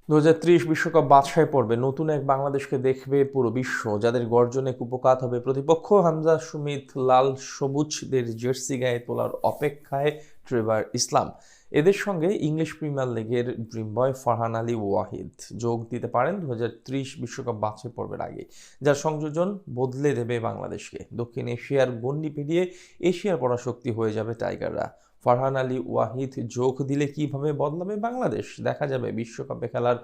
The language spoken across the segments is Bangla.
2030 বিশ্বকাপ বাছাই পর্বে নতুন এক বাংলাদেশকে দেখবে পুরো বিশ্ব, যাদের গর্জনে কুপোকাত হবে প্রতিপক্ষ। হামজা, সুমিত, লাল সবুজদের জার্সি গায়ে তোলার অপেক্ষায় ট্রেভার ইসলাম। এদের সঙ্গে ইংলিশ প্রিমিয়ার লিগের ড্রিম বয় ফারহান আলী ওয়াহিদ যোগ দিতে পারেন 2030 বিশ্বকাপ বাছাই পর্বের আগে, যার সংযোজন বদলে দেবে বাংলাদেশকে। দক্ষিণ এশিয়ার গণ্ডি পেরিয়ে এশিয়ার পরাশক্তি হয়ে যাবে টাইগাররা। ফারহান আলী ওয়াহিদ যোগ দিলে কিভাবে বদলাবে বাংলাদেশ, দেখা যাবে বিশ্বকাপে খেলার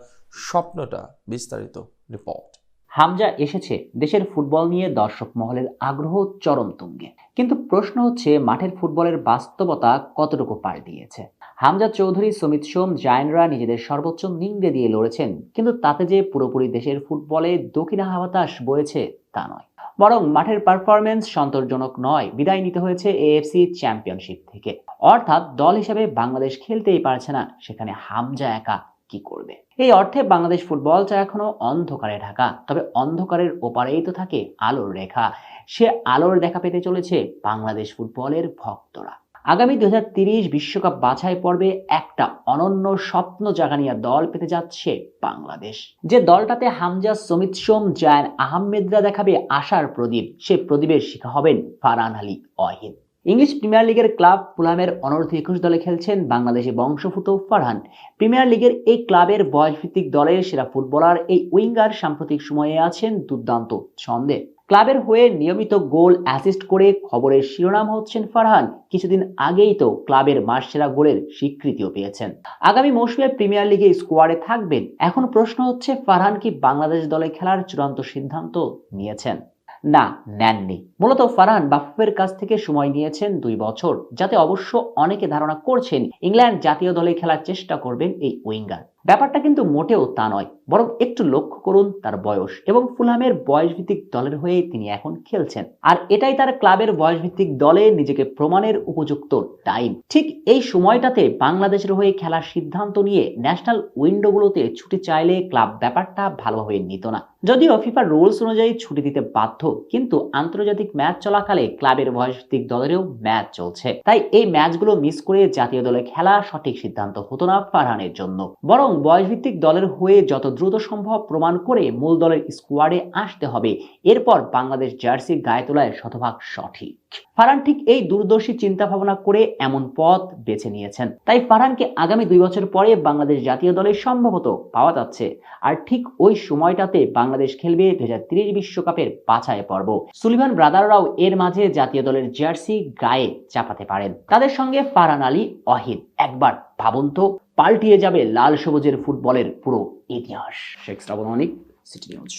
স্বপ্নটা। বিস্তারিত রিপোর্ট। হামজা এসেছে দেশের ফুটবল নিয়ে দর্শক মহলের আগ্রহ চরম তুঙ্গে, কিন্তু প্রশ্ন হচ্ছে মাঠের ফুটবলের বাস্তবতা কতটুকু পাল্টে দিয়েছে। হামজা চৌধুরী, সুমিত সোম, জায়নরা নিজেদের সর্বোচ্চ নিংড়ে দিয়ে লড়েছেন, কিন্তু তাতে যে পুরোপুরি দেশের ফুটবলে দক্ষিণা বাতাস বয়েছে তা নয়, বরং মাঠের পারফরমেন্স সন্তোষজনক নয়। বিদায় নিতে হয়েছে এএফসি চ্যাম্পিয়নশিপ থেকে, অর্থাৎ দল হিসেবে বাংলাদেশ খেলতেই পারছে না। সেখানে হামজা একা কি করবে? এই অর্থে বাংলাদেশ ফুটবলটা এখনো অন্ধকারে ঢাকা, তবে অন্ধকারের ওপারেই তো থাকে আলোর রেখা। সে আলোর দেখা পেতে চলেছে বাংলাদেশ ফুটবলের ভক্তরা। আগামী 2030 বিশ্বকাপ বাছাই পর্বে একটা অনন্য স্বপ্ন জাগানিয়া দল পেতে যাচ্ছে বাংলাদেশ। যে দলটাতে হামজা, সুমিত সোম, জায়ান আহমেদরা দেখাবে আশার প্রদীপ, সে প্রদীপের শিখা হবেন ফারহান আলী ওয়াহিদ। ইংলিশ প্রিমিয়ার লিগের ক্লাব ফুলহামের অনূর্ধ্ব-21 দলে খেলছেন বাংলাদেশি বংশোদ্ভূত ফারহান। প্রিমিয়ার লিগের এই ক্লাবের বয়সভিত্তিক দলের সেরা ফুটবলার এই উইঙ্গার সাম্প্রতিক সময়ে আছেন দুর্দান্ত ছন্দে। ক্লাবের হয়ে নিয়মিত গোল অ্যাসিস্ট করে খবরের শিরোনাম হচ্ছেন ফারহান। কিছুদিন আগেই তো ক্লাবের মাসসেরা গোলের স্বীকৃতিও পেয়েছেন। আগামী মৌসুমে প্রিমিয়ার লিগে স্কোয়াডে থাকবেন। এখন প্রশ্ন হচ্ছে, ফারহান কি বাংলাদেশ দলে খেলার চূড়ান্ত সিদ্ধান্ত নিয়েছেন? না, নেননি। মূলত ফারহান বাফুফের কাছ থেকে সময় নিয়েছেন 2 বছর, যাতে অবশ্য অনেকে ধারণা করছেন ইংল্যান্ড জাতীয় দলে খেলার চেষ্টা করবেন এই উইঙ্গার। ব্যাপারটা কিন্তু মোটেও তা নয়, বরং একটু লক্ষ্য করুন তার বয়স এবং ফুলহামের বয়সভিত্তিক দলের হয়ে তিনি এখন খেলছেন। আর এটাই তার ক্লাবের বয়সভিত্তিক দলে নিজেকে প্রমাণের উপযুক্ত টাইম। ঠিক এই সময়টাতে বাংলাদেশের হয়ে খেলার সিদ্ধান্ত নিয়ে ন্যাশনাল উইন্ডোগুলোতে ছুটি চাইলে ক্লাব ব্যাপারটা ভালোভাবে নিত না। যদিও ফিফার রুলস অনুযায়ী ছুটি দিতে বাধ্য, কিন্তু আন্তর্জাতিক ম্যাচ চলাকালে ক্লাবের বয়সভিত্তিক দলেরও ম্যাচ চলছে, তাই এই ম্যাচগুলো মিস করে জাতীয় দলে খেলা সঠিক সিদ্ধান্ত হতো না ফারহানের জন্য। বরং বয়সভিত্তিক দলের হয়ে যত দ্রুত সম্ভব প্রমাণ করে মূল দলের স্কোয়াডে আসতে হবে, এরপর বাংলাদেশ জার্সি গায়ে তোলায় শতভাগ সঠিক। ফারহান ঠিক এই দূরদর্শী চিন্তা ভাবনা করে এমন পথ বেছে নিয়েছেন। তাই ফারহানকে আগামী 2 বছর পরে বাংলাদেশ জাতীয় দলে সম্ভবত পাওয়া যাচ্ছে। আর ঠিক ওই সময়টাতে বাংলাদেশ খেলবে 2030 বিশ্বকাপের বাছাই পর্ব। সুলিভান ব্রাদাররাও এর মাঝে জাতীয় দলের জার্সি গায়ে চাপাতে পারেন। তাদের সঙ্গে ফারহান আলী ওয়াহিদ। একবার ভাবুন তো, পাল্টিয়ে যাবে লাল সবুজের ফুটবলের পুরো ইতিহাস। শেখ শ্রাবণ অনিক, সিটি নিউজ।